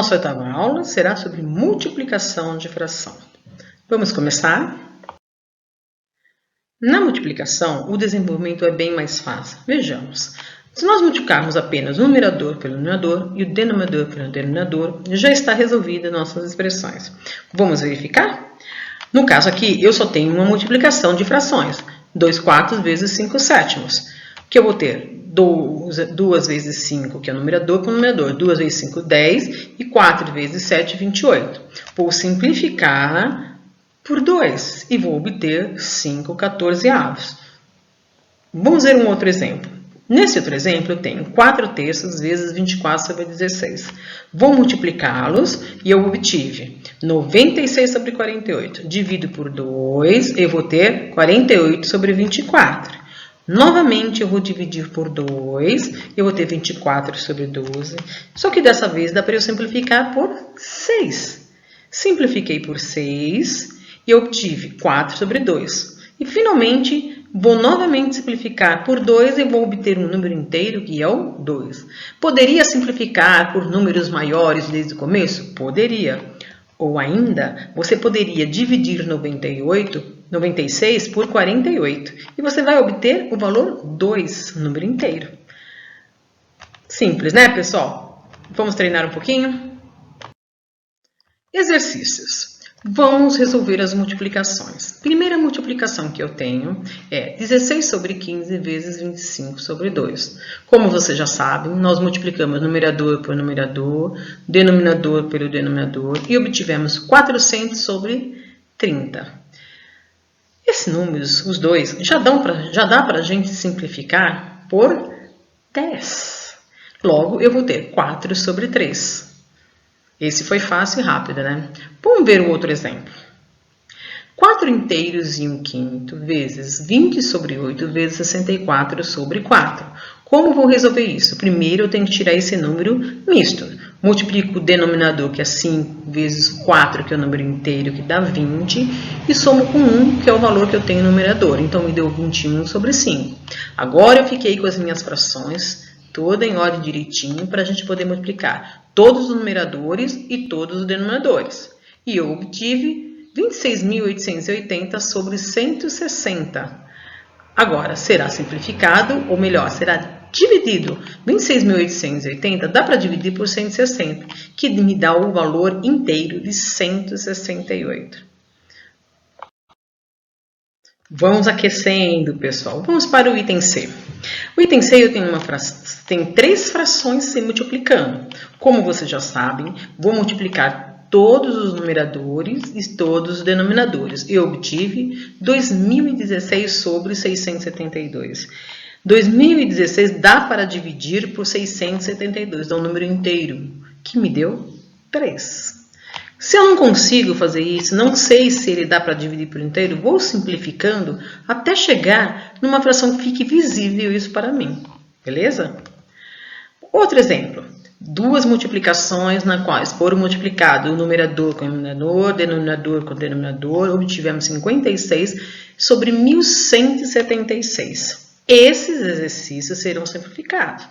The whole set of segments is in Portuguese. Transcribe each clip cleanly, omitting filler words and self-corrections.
nossa oitava aula será sobre multiplicação de fração. Vamos começar? Na multiplicação, o desenvolvimento é bem mais fácil. Vejamos. Se nós multiplicarmos apenas o numerador pelo numerador e o denominador pelo denominador, já está resolvida nossas expressões. Vamos verificar? No caso aqui, eu só tenho uma multiplicação de frações. 2 quartos vezes 5 sétimos. Que eu vou ter 2 vezes 5, que é o numerador, com o numerador. 2 vezes 5, 10. E 4 vezes 7, 28. Vou simplificar por 2 e vou obter 5 14avos. Vamos ver um outro exemplo. Nesse outro exemplo, eu tenho 4 terços vezes 24 sobre 16. Vou multiplicá-los e eu obtive 96 sobre 48. Divido por 2, eu vou ter 48 sobre 24. Novamente, eu vou dividir por 2, eu vou ter 24 sobre 12. Só que dessa vez dá para eu simplificar por 6. Simplifiquei por 6 e obtive 4 sobre 2. E finalmente, vou novamente simplificar por 2 e vou obter um número inteiro, que é o 2. Poderia simplificar por números maiores desde o começo? Poderia. Ou ainda, você poderia dividir 96 por 48. E você vai obter o valor 2, número inteiro. Simples, né, pessoal? Vamos treinar um pouquinho? Exercícios. Vamos resolver as multiplicações. Primeira multiplicação que eu tenho é 16 sobre 15 vezes 25 sobre 2. Como vocês já sabem, nós multiplicamos numerador por numerador, denominador pelo denominador e obtivemos 400 sobre 30. Esses números, os dois, já dá para a gente simplificar por 10. Logo, eu vou ter 4 sobre 3. Esse foi fácil e rápido, né? Vamos ver um outro exemplo. 4 inteiros e 1/5 vezes 20 sobre 8 vezes 64 sobre 4. Como vou resolver isso? Primeiro, eu tenho que tirar esse número misto. Multiplico o denominador, que é 5, vezes 4, que é o número inteiro, que dá 20. E somo com 1, que é o valor que eu tenho no numerador. Então, me deu 21 sobre 5. Agora, eu fiquei com as minhas frações toda em ordem direitinho para a gente poder multiplicar todos os numeradores e todos os denominadores. E eu obtive 26.880 sobre 160. Agora, será simplificado, ou melhor, será dividido. 26.880 dá para dividir por 160, que me dá o valor inteiro de 168. Vamos aquecendo, pessoal. Vamos para o item C. O item C eu tenho 3 frações se multiplicando. Como vocês já sabem, vou multiplicar todos os numeradores e todos os denominadores. Eu obtive 2016 sobre 672. 2016 dá para dividir por 672, dá um número inteiro, que me deu 3. Se eu não consigo fazer isso, não sei se ele dá para dividir por inteiro, vou simplificando até chegar numa fração que fique visível isso para mim. Beleza? Outro exemplo. 2 multiplicações na quais foram multiplicados o numerador com o numerador, denominador com o denominador, obtivemos 56 sobre 1176. Esses exercícios serão simplificados.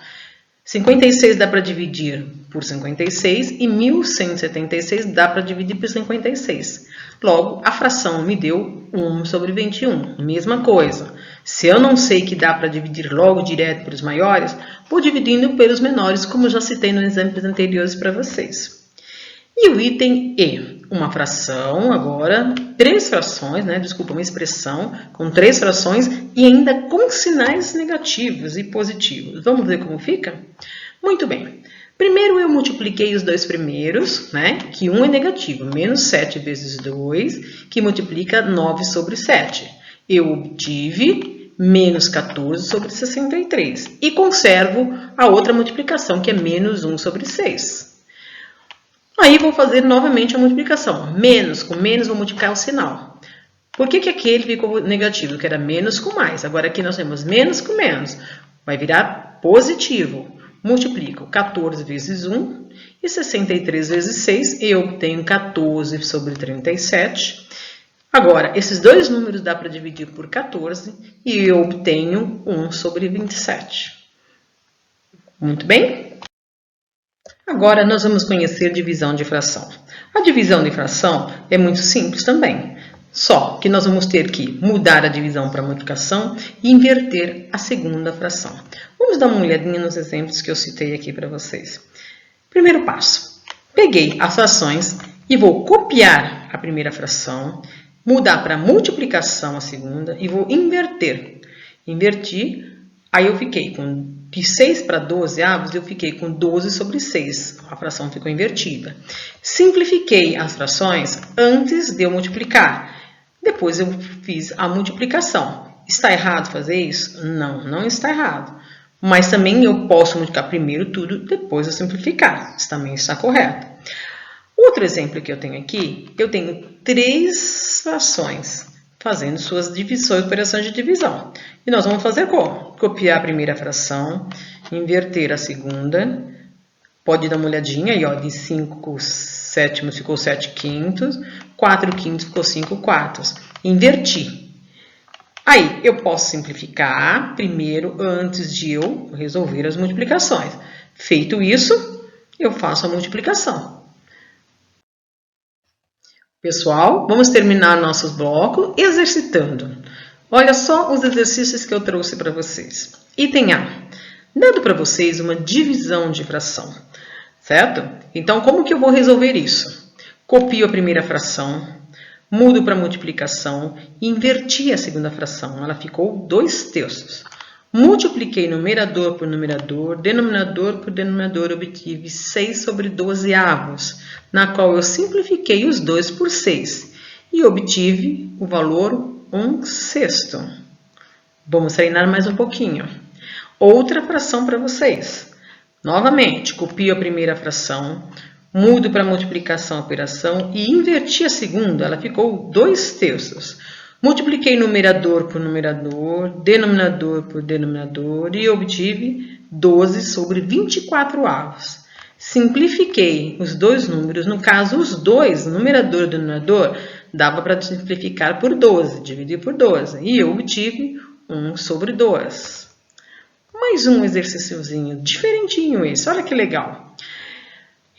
56 dá para dividir por 56 e 1176 dá para dividir por 56. Logo, a fração me deu 1 sobre 21. Mesma coisa. Se eu não sei que dá para dividir logo direto pelos maiores, vou dividindo pelos menores, como já citei nos exemplos anteriores para vocês. E o item E. Uma fração, agora, 3 frações, uma expressão com 3 frações e ainda com sinais negativos e positivos. Vamos ver como fica? Muito bem. Primeiro eu multipliquei os 2 primeiros, que um é negativo, menos 7 vezes 2, que multiplica 9 sobre 7. Eu obtive menos 14 sobre 63 e conservo a outra multiplicação, que é menos 1 sobre 6. Aí vou fazer novamente a multiplicação. Menos com menos, vou multiplicar o sinal. Por que aquele ficou negativo? Que era menos com mais. Agora aqui nós temos menos com menos. Vai virar positivo. Multiplico 14 vezes 1 e 63 vezes 6. Eu obtenho 14 sobre 37. Agora, esses dois números dá para dividir por 14 e eu obtenho 1 sobre 27. Muito bem? Agora nós vamos conhecer divisão de fração. A divisão de fração é muito simples também, só que nós vamos ter que mudar a divisão para multiplicação e inverter a segunda fração. Vamos dar uma olhadinha nos exemplos que eu citei aqui para vocês. Primeiro passo, peguei as frações e vou copiar a primeira fração, mudar para multiplicação a segunda e vou inverter. Inverti, aí eu fiquei com de 6 para 12 avos, eu fiquei com 12 sobre 6. A fração ficou invertida. Simplifiquei as frações antes de eu multiplicar. Depois eu fiz a multiplicação. Está errado fazer isso? Não, não está errado. Mas também eu posso multiplicar primeiro tudo, depois eu simplificar. Isso também está correto. Outro exemplo que eu tenho aqui, eu tenho 3 frações fazendo suas divisões, operações de divisão. E nós vamos fazer como? Copiar a primeira fração, inverter a segunda. Pode dar uma olhadinha aí, ó, de 5 sétimos ficou 7 quintos, 4 quintos ficou 5 quartos. Inverti. Aí, eu posso simplificar primeiro antes de eu resolver as multiplicações. Feito isso, eu faço a multiplicação. Pessoal, vamos terminar nossos blocos exercitando. Olha só os exercícios que eu trouxe para vocês. Item A. Dando para vocês uma divisão de fração, certo? Então, como que eu vou resolver isso? Copio a primeira fração, mudo para multiplicação e inverti a segunda fração. Ela ficou 2/3. Multipliquei numerador por numerador, denominador por denominador, obtive 6 sobre 12 avos, na qual eu simplifiquei os 2 por 6 e obtive o valor 1/6. Vamos treinar mais um pouquinho. Outra fração para vocês. Novamente, copio a primeira fração, mudo para multiplicação a operação e inverti a segunda, ela ficou 2/3. Multipliquei numerador por numerador, denominador por denominador e obtive 12 sobre 24 avos. Simplifiquei os dois números, no caso os dois, numerador e denominador, dava para simplificar por 12, dividir por 12, e eu obtive 1 sobre 2. Mais um exercíciozinho, diferentinho esse, olha que legal.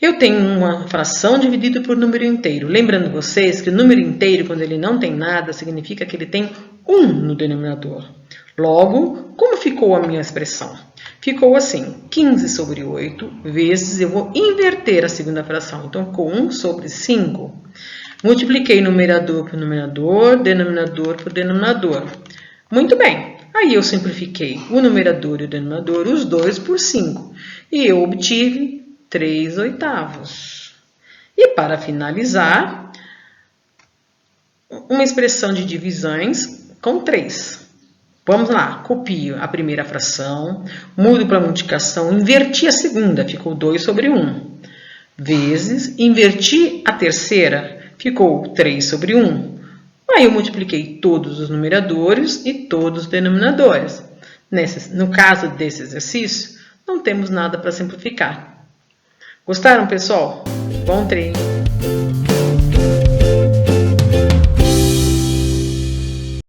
Eu tenho uma fração dividida por número inteiro. Lembrando vocês que o número inteiro, quando ele não tem nada, significa que ele tem 1 no denominador. Logo, como ficou a minha expressão? Ficou assim, 15 sobre 8 vezes, eu vou inverter a segunda fração. Então, ficou 1 sobre 5. Multipliquei numerador por numerador, denominador por denominador. Muito bem. Aí eu simplifiquei o numerador e o denominador, os dois por 5. E eu obtive 3/8. E para finalizar, uma expressão de divisões com 3. Vamos lá, copio a primeira fração, mudo para multiplicação, inverti a segunda, ficou 2 sobre 1. Vezes, inverti a terceira, ficou 3 sobre 1. Aí eu multipliquei todos os numeradores e todos os denominadores. No caso desse exercício, não temos nada para simplificar. Gostaram, pessoal? Bom treino!